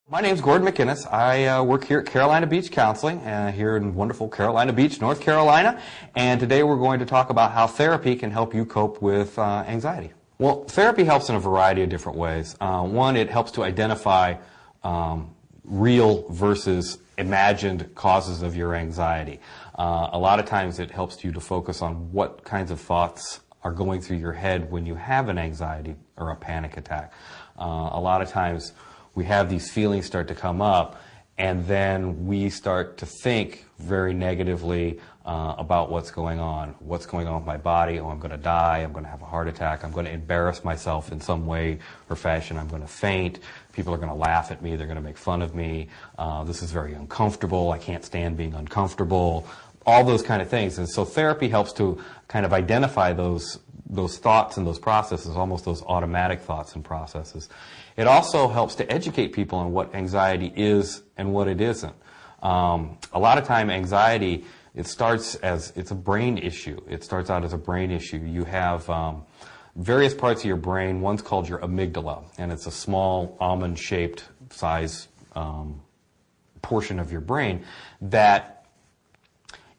My name's Gordon McInnes. I work here at Carolina Beach Counseling, here in wonderful Carolina Beach, North Carolina. And today we're going to talk about how therapy can help you cope with anxiety. Well, therapy helps in a variety of different ways. One, it helps to identify real versus imagined causes of your anxiety. A lot of times it helps you to focus on what kinds of thoughts are going through your head when you have an anxiety or a panic attack. A lot of times we have these feelings start to come up, and then we start to think very negatively about what's going on with my body. Oh, I'm going to die, I'm going to have a heart attack, I'm going to embarrass myself in some way or fashion, I'm going to faint, people are going to laugh at me, they're going to make fun of me, this is very uncomfortable, I can't stand being uncomfortable, all those kind of things. And so therapy helps to kind of identify those thoughts and those processes, almost those automatic thoughts and processes. It also helps to educate people on what anxiety is and what it isn't. A lot of time anxiety, it starts as, it's a brain issue. It starts out as a brain issue. You have various parts of your brain. One's called your amygdala, and it's a small almond-shaped size portion of your brain that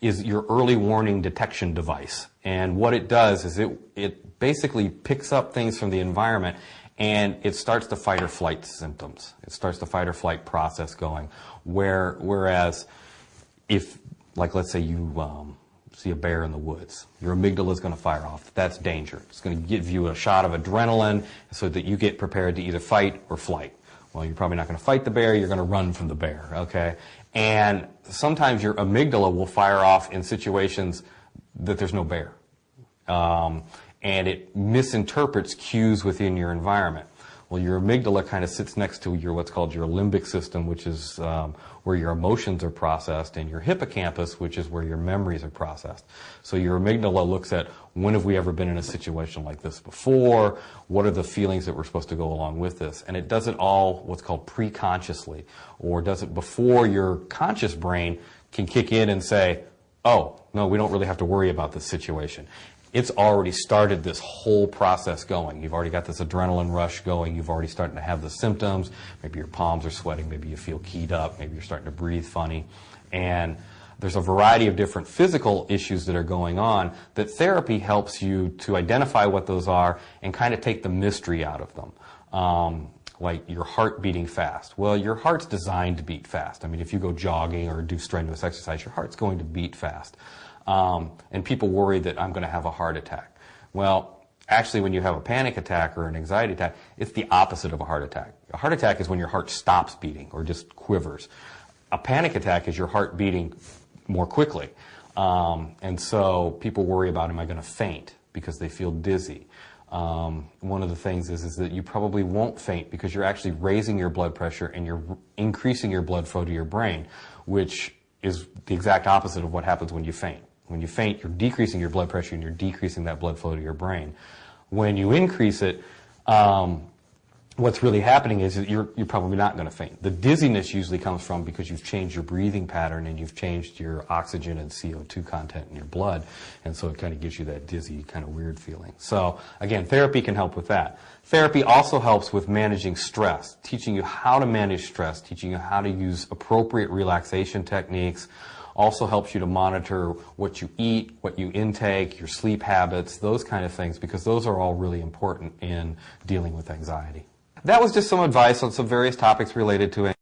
is your early warning detection device. And what it does is it basically picks up things from the environment, and it starts the fight or flight symptoms. It starts the fight or flight process going. Whereas if, like, let's say you see a bear in the woods, your amygdala is going to fire off. That's danger. It's going to give you a shot of adrenaline so that you get prepared to either fight or flight. Well, you're probably not going to fight the bear, you're going to run from the bear, okay? And sometimes your amygdala will fire off in situations that there's no bear. And it misinterprets cues within your environment. Well, your amygdala kind of sits next to your what's called your limbic system, which is where your emotions are processed, and your hippocampus, which is where your memories are processed. So your amygdala looks at, when have we ever been in a situation like this before? What are the feelings that we're supposed to go along with this? And it does it all what's called pre-consciously, or does it before your conscious brain can kick in and say, oh, no, we don't really have to worry about this situation. It's already started this whole process going. You've already got this adrenaline rush going. You've already starting to have the symptoms. Maybe your palms are sweating. Maybe you feel keyed up. Maybe you're starting to breathe funny. And there's a variety of different physical issues that are going on that therapy helps you to identify what those are and kind of take the mystery out of them. Like your heart beating fast. Well, your heart's designed to beat fast. I mean, if you go jogging or do strenuous exercise, your heart's going to beat fast. And people worry that I'm going to have a heart attack. Well, actually, when you have a panic attack or an anxiety attack, it's the opposite of a heart attack. A heart attack is when your heart stops beating or just quivers. A panic attack is your heart beating more quickly. And so people worry about, am I going to faint, because they feel dizzy. One of the things is that you probably won't faint because you're actually raising your blood pressure and you're increasing your blood flow to your brain, which is the exact opposite of what happens when you faint. When you faint, you're decreasing your blood pressure and you're decreasing that blood flow to your brain. When you increase it, what's really happening is that you're probably not going to faint. The dizziness usually comes from because you've changed your breathing pattern and you've changed your oxygen and CO2 content in your blood, and so it kind of gives you that dizzy, kind of weird feeling. So again, therapy can help with that. Therapy also helps with managing stress, teaching you how to manage stress, teaching you how to use appropriate relaxation techniques. Also helps you to monitor what you eat, what you intake, your sleep habits, those kind of things, because those are all really important in dealing with anxiety. That was just some advice on some various topics related to